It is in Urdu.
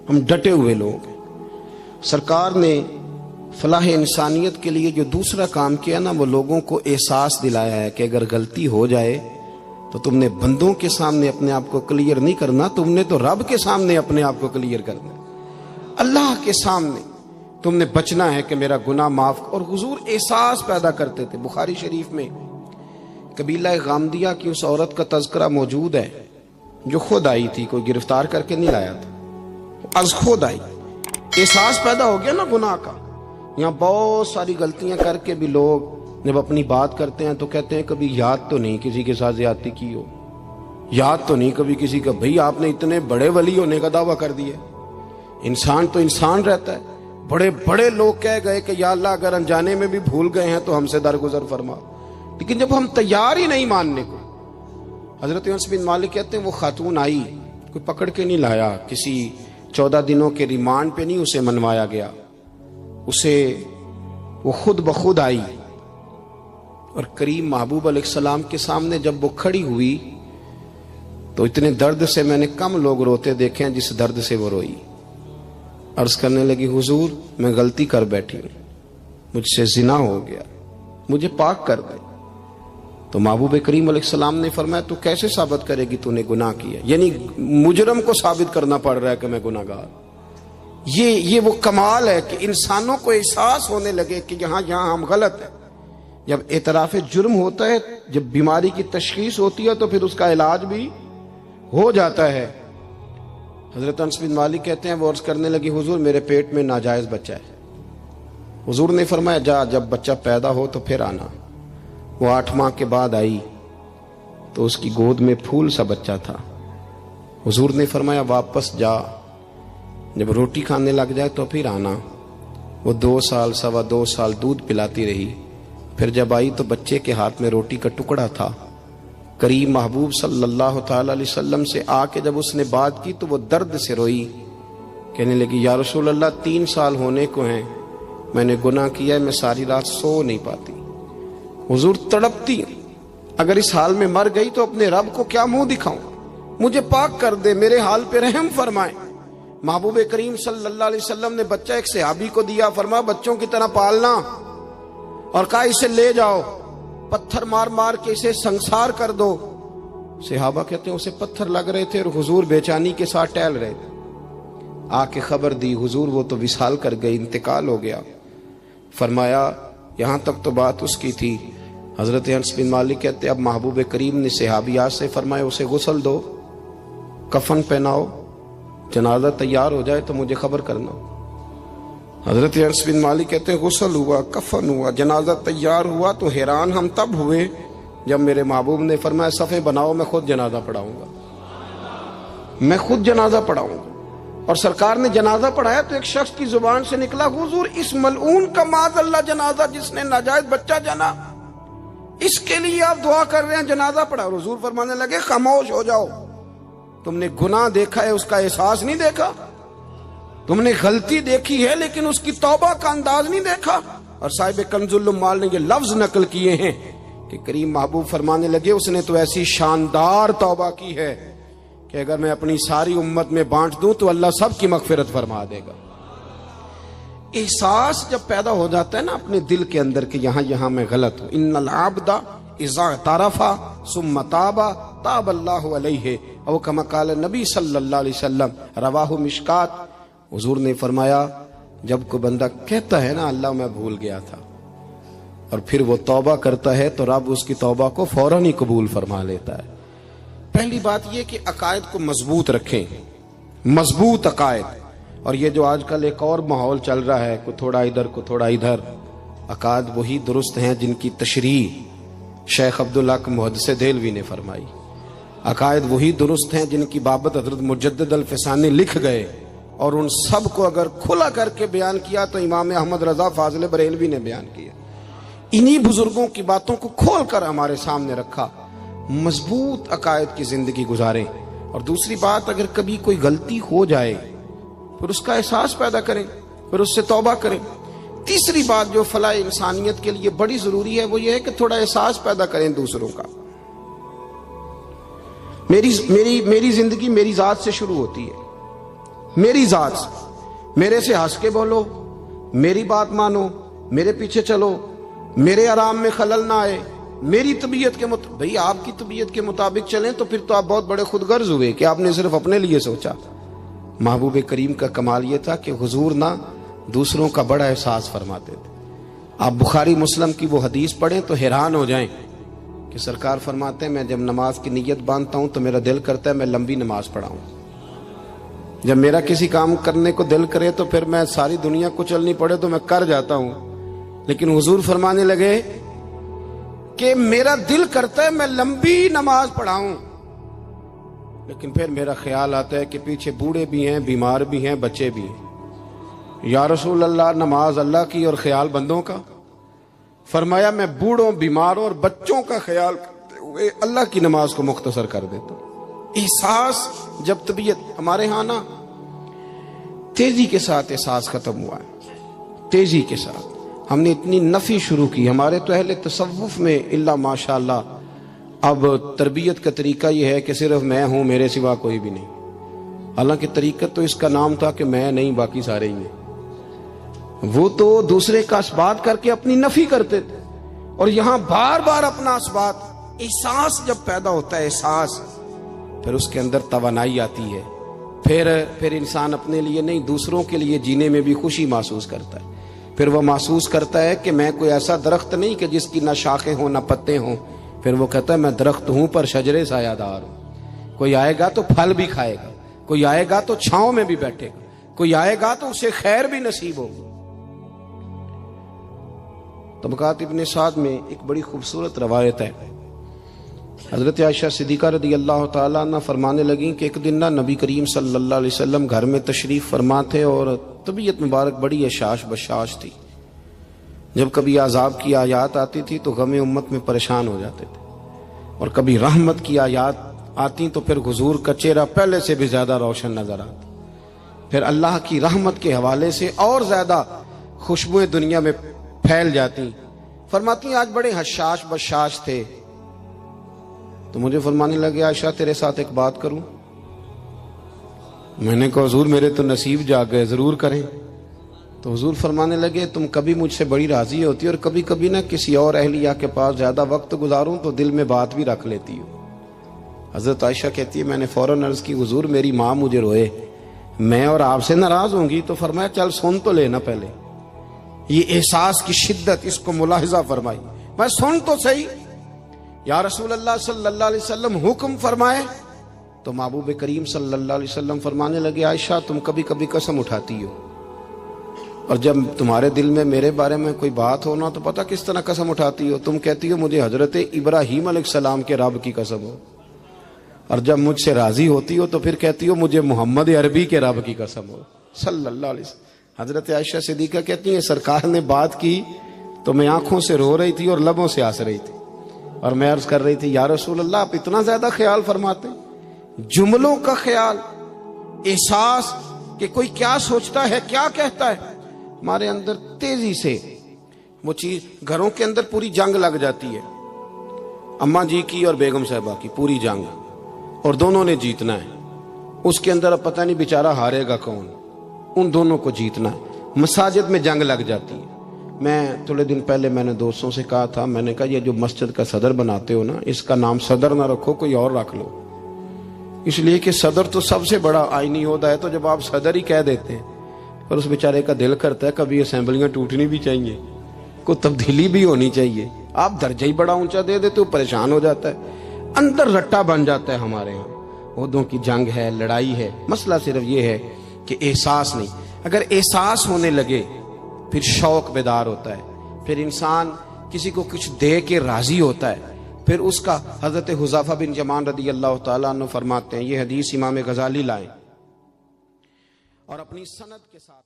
ہم ڈٹے ہوئے لوگ ہیں۔ سرکار نے فلاح انسانیت کے لیے جو دوسرا کام کیا نا، وہ لوگوں کو احساس دلایا ہے کہ اگر غلطی ہو جائے تو تم نے بندوں کے سامنے اپنے آپ کو کلیئر نہیں کرنا، تم نے تو رب کے سامنے اپنے آپ کو کلیئر کرنا ہے، اللہ کے سامنے تم نے بچنا ہے کہ میرا گناہ معاف۔ اور حضور احساس پیدا کرتے تھے۔ بخاری شریف میں قبیلہ غامدیہ کی اس عورت کا تذکرہ موجود ہے جو خود آئی تھی، کوئی گرفتار کر کے نہیں لایا تھا، از خود آئی۔ احساس پیدا ہو گیا نا گناہ کا۔ یہاں بہت ساری غلطیاں کر کے بھی لوگ جب اپنی بات کرتے ہیں تو کہتے ہیں کبھی یاد تو نہیں کسی کے ساتھ زیادتی کی ہو، یاد تو نہیں کبھی کسی کا، بھئی آپ نے اتنے بڑے ولی ہونے کا دعویٰ کر دیا۔ انسان تو انسان رہتا ہے۔ بڑے بڑے لوگ کہہ گئے کہ یا اللہ اگر انجانے میں بھی بھول گئے ہیں تو ہم سے درگزر فرما، لیکن جب ہم تیار ہی نہیں ماننے کو۔ حضرت انس بن مالک کہتے ہیں وہ خاتون آئی، کوئی پکڑ کے نہیں لایا، کسی 14 دنوں کے ریمانڈ پہ نہیں اسے منوایا گیا، اسے وہ خود بخود آئی، اور کریم محبوب علیہ السلام کے سامنے جب وہ کھڑی ہوئی تو اتنے درد سے میں نے کم لوگ روتے دیکھے ہیں جس درد سے وہ روئی۔ عرض کرنے لگی حضور میں غلطی کر بیٹھی ہوں، مجھ سے زنا ہو گیا، مجھے پاک کر دے۔ تو محبوب کریم علیہ السلام نے فرمایا تو کیسے ثابت کرے گی تو نے گناہ کیا؟ یعنی مجرم کو ثابت کرنا پڑ رہا ہے کہ میں گناہ گار۔ یہ وہ کمال ہے کہ انسانوں کو احساس ہونے لگے کہ یہاں ہم غلط ہیں۔ جب اعتراف جرم ہوتا ہے، جب بیماری کی تشخیص ہوتی ہے تو پھر اس کا علاج بھی ہو جاتا ہے۔ حضرت انس بن مالک کہتے ہیں وہ عرض کرنے لگی حضور میرے پیٹ میں ناجائز بچہ ہے۔ حضور نے فرمایا جا جب بچہ پیدا ہو تو پھر آنا۔ وہ 8 ماہ کے بعد آئی تو اس کی گود میں پھول سا بچہ تھا۔ حضور نے فرمایا واپس جا، جب روٹی کھانے لگ جائے تو پھر آنا۔ وہ 2 سال 2.25 سال دودھ پلاتی رہی، پھر جب آئی تو بچے کے ہاتھ میں روٹی کا ٹکڑا تھا۔ کریم محبوب صلی اللہ تعالی علیہ وسلم سے آ کے جب اس نے بات کی تو وہ درد سے روئی، کہنے لگی یا رسول اللہ 3 سال ہونے کو ہیں، میں نے گناہ کیا ہے، میں ساری رات سو نہیں پاتی۔ حضور تڑپتی، اگر اس حال میں مر گئی تو اپنے رب کو کیا منہ دکھاؤں، مجھے پاک کر دے، میرے حال پہ رحم فرمائے۔ محبوب کریم صلی اللہ علیہ وسلم نے بچہ ایک صحابی کو دیا، فرمایا بچوں کی طرح پالنا، اور کہا اسے لے جاؤ، پتھر مار مار کے اسے سنسار کر دو۔ صحابہ کہتے ہیں اسے پتھر لگ رہے تھے اور حضور بے چینی کے ساتھ ٹہل رہے تھے۔ آ کے خبر دی حضور وہ تو وصال کر گئی، انتقال ہو گیا۔ فرمایا یہاں تک تو بات اس کی تھی۔ حضرت انس بن مالک کہتے اب محبوب کریم نے صحابیات سے فرمایا اسے غسل دو، کفن پہناؤ، جنازہ تیار ہو جائے تو مجھے خبر کرنا۔ حضرت انس بن مالک کہتے ہیں غسل ہوا، کفن ہوا، جنازہ تیار ہوا تو حیران ہم تب ہوئے جب میرے محبوب نے فرمایا صفیں بناؤ، میں خود جنازہ پڑھاؤں گا، میں خود جنازہ پڑھاؤں گا۔ اور سرکار نے جنازہ پڑھایا تو ایک شخص کی زبان سے نکلا حضور اس ملعون کا معاذ اللہ جنازہ جس نے ناجائز بچہ جنا، اس کے لیے آپ دعا کر رہے ہیں، جنازہ پڑھا۔ حضور فرمانے لگے خاموش ہو جاؤ، تم نے گناہ دیکھا ہے، اس کا احساس نہیں دیکھا، تم نے غلطی دیکھی ہے لیکن اس کی توبہ کا انداز نہیں دیکھا۔ اور صاحب کنز العمال نے یہ لفظ نقل کیے ہیں کہ کریم محبوب فرمانے لگے اس نے تو ایسی شاندار توبہ کی ہے کہ اگر میں اپنی ساری امت میں بانٹ دوں تو اللہ سب کی مغفرت فرما دے گا۔ احساس جب پیدا ہو جاتا ہے نا اپنے دل کے اندر کہ یہاں میں غلط ہوں، ان العبد اذا اعترف ثم تاب تاب اللہ علیہ او کما قال نبی صلی اللہ علیہ وسلم، رواہ مشکات۔ حضور نے فرمایا جب کوئی بندہ کہتا ہے نا اللہ میں بھول گیا تھا اور پھر وہ توبہ کرتا ہے تو رب اس کی توبہ کو فوراً ہی قبول فرما لیتا ہے۔ پہلی بات یہ کہ عقائد کو مضبوط رکھیں، مضبوط عقائد۔ اور یہ جو آج کل ایک اور ماحول چل رہا ہے، کوئی تھوڑا ادھر کوئی تھوڑا ادھر، عقائد وہی درست ہیں جن کی تشریح شیخ عبدالحق محدث دہلوی نے فرمائی، عقائد وہی درست ہیں جن کی بابت حضرت مجدد الفسانی لکھ گئے، اور ان سب کو اگر کھلا کر کے بیان کیا تو امام احمد رضا فاضل بریلوی نے بیان کیا۔ انہی بزرگوں کی باتوں کو کھول کر ہمارے سامنے رکھا۔ مضبوط عقائد کی زندگی گزاریں۔ اور دوسری بات، اگر کبھی کوئی غلطی ہو جائے پھر اس کا احساس پیدا کریں، پھر اس سے توبہ کریں۔ تیسری بات جو فلاح انسانیت کے لیے بڑی ضروری ہے وہ یہ ہے کہ تھوڑا احساس پیدا کریں دوسروں کا. میری زندگی میری ذات سے شروع ہوتی ہے. میری ذات سے. میرے سے ہنس کے بولو، میری بات مانو، میرے پیچھے چلو، میرے آرام میں خلل نہ آئے، میری طبیعت کے بھئی آپ کی طبیعت کے مطابق چلیں تو پھر تو آپ بہت بڑے خود غرض ہوئے کہ آپ نے صرف اپنے لیے سوچا. محبوب کریم کا کمال یہ تھا کہ حضور نہ دوسروں کا بڑا احساس فرماتے تھے. آپ بخاری مسلم کی وہ حدیث پڑھیں تو حیران ہو جائیں کہ سرکار فرماتے ہیں میں جب نماز کی نیت باندھتا ہوں تو میرا دل کرتا ہے میں لمبی نماز پڑھاؤں. جب میرا کسی کام کرنے کو دل کرے تو پھر میں ساری دنیا کو چلنی پڑے تو میں کر جاتا ہوں. لیکن حضور فرمانے لگے کہ میرا دل کرتا ہے میں لمبی نماز پڑھاؤں، لیکن پھر میرا خیال آتا ہے کہ پیچھے بوڑھے بھی ہیں، بیمار بھی ہیں، بچے بھی ہیں. یا رسول اللہ نماز اللہ کی اور خیال بندوں کا. فرمایا میں بوڑھوں، بیماروں اور بچوں کا خیال کرتے ہوئے اللہ کی نماز کو مختصر کر دیتا ہوں. احساس جب طبیعت ہمارے ہاں نا تیزی کے ساتھ احساس ختم ہوا ہے. تیزی کے ساتھ ہم نے اتنی نفی شروع کی. ہمارے تو اہل تصوف میں الا ماشاءاللہ اب تربیت کا طریقہ یہ ہے کہ صرف میں ہوں، میرے سوا کوئی بھی نہیں. حالانکہ طریقت تو اس کا نام تھا کہ میں نہیں باقی سارے ہی ہیں. وہ تو دوسرے کا اثبات کر کے اپنی نفی کرتے تھے، اور یہاں بار بار اپنا اثبات. احساس جب پیدا ہوتا ہے، احساس، پھر اس کے اندر توانائی آتی ہے. پھر انسان اپنے لیے نہیں دوسروں کے لیے جینے میں بھی خوشی محسوس کرتا ہے. پھر وہ محسوس کرتا ہے کہ میں کوئی ایسا درخت نہیں کہ جس کی نہ شاخیں ہوں نہ پتے ہوں. پھر وہ کہتا ہے میں درخت ہوں پر شجرے سایہ دار ہوں. کوئی آئے گا تو پھل بھی کھائے گا، کوئی آئے گا تو چھاؤں میں بھی بیٹھے گا، کوئی آئے گا تو اسے خیر بھی نصیب ہوگی. طبقات ابن سعد میں ایک بڑی خوبصورت روایت ہے. حضرت عائشہ صدیقہ رضی اللہ تعالیٰ عنہ فرمانے لگیں کہ ایک دن نہ نبی کریم صلی اللہ علیہ وسلم گھر میں تشریف فرما تھے اور طبیعت مبارک بڑی اشاش بشاش تھی. جب کبھی عذاب کی آیات آتی تھی تو غم امت میں پریشان ہو جاتے تھے، اور کبھی رحمت کی آیات آتی تو پھر حضور کا چہرہ پہلے سے بھی زیادہ روشن نظر آتا. پھر اللہ کی رحمت کے حوالے سے اور زیادہ خوشبوئیں دنیا میں پھیل جاتی. فرماتی آج بڑے حشاش بشاش تھے تو مجھے فرمانے لگے عائشہ تیرے ساتھ ایک بات کروں. میں نے کہا حضور میرے تو نصیب جاگ گئے، ضرور کریں. تو حضور فرمانے لگے تم کبھی مجھ سے بڑی راضی ہوتی اور کبھی کبھی نہ کسی اور اہلیہ کے پاس زیادہ وقت گزاروں تو دل میں بات بھی رکھ لیتی ہو. حضرت عائشہ کہتی ہے میں نے فوراً عرض کی حضور میری ماں مجھے روئے، میں اور آپ سے ناراض ہوں گی. تو فرمایا چل سن تو لینا پہلے. یہ احساس کی شدت اس کو ملاحظہ فرمائی. میں سن تو صحیح. یا رسول اللہ صلی اللہ علیہ وسلم حکم فرمائے. تو محبوب کریم صلی اللہ علیہ وسلم فرمانے لگے عائشہ تم کبھی کبھی قسم اٹھاتی ہو، اور جب تمہارے دل میں میرے بارے میں کوئی بات ہونا تو پتہ کس طرح قسم اٹھاتی ہو. تم کہتی ہو مجھے حضرت ابراہیم علیہ السلام کے رب کی قسم ہو، اور جب مجھ سے راضی ہوتی ہو تو پھر کہتی ہو مجھے محمد عربی کے رب کی قسم ہو صلی اللہ علیہ وسلم. حضرت عائشہ صدیقہ کہتی ہیں سرکار نے بات کی تو میں آنکھوں سے رو رہی تھی اور لبوں سے ہنس رہی تھی، اور میں عرض کر رہی تھی یا رسول اللہ آپ اتنا زیادہ خیال فرماتے ہیں. جملوں کا خیال، احساس کہ کوئی کیا سوچتا ہے کیا کہتا ہے. ہمارے اندر تیزی سے وہ چیز، گھروں کے اندر پوری جنگ لگ جاتی ہے. اماں جی کی اور بیگم صاحبہ کی پوری جنگ، اور دونوں نے جیتنا ہے. اس کے اندر اب پتہ نہیں بیچارہ ہارے گا کون، ان دونوں کو جیتنا ہے. مساجد میں جنگ لگ جاتی ہے. میں تھوڑے دن پہلے میں نے دوستوں سے کہا تھا، میں نے کہا یہ جو مسجد کا صدر بناتے ہو نا اس کا نام صدر نہ رکھو، کوئی اور رکھ لو. اس لیے کہ صدر تو سب سے بڑا آئینی عہدہ ہے، تو جب آپ صدر ہی کہہ دیتے ہیں پر اس بیچارے کا دل کرتا ہے کبھی اسمبلیاں ٹوٹنی بھی چاہیے، کوئی تبدیلی بھی ہونی چاہیے. آپ درجہ ہی بڑا اونچا دے دیتے ہو، پریشان ہو جاتا ہے. اندر رٹا بن جاتا ہے. ہمارے ہاں عہدوں کی جنگ ہے، لڑائی ہے. مسئلہ صرف یہ ہے کہ احساس نہیں. اگر احساس ہونے لگے پھر شوق بیدار ہوتا ہے، پھر انسان کسی کو کچھ دے کے راضی ہوتا ہے. پھر اس کا حضرت حذیفہ بن یمان رضی اللہ تعالیٰ عنہ فرماتے ہیں، یہ حدیث امام غزالی لائے اور اپنی سند کے ساتھ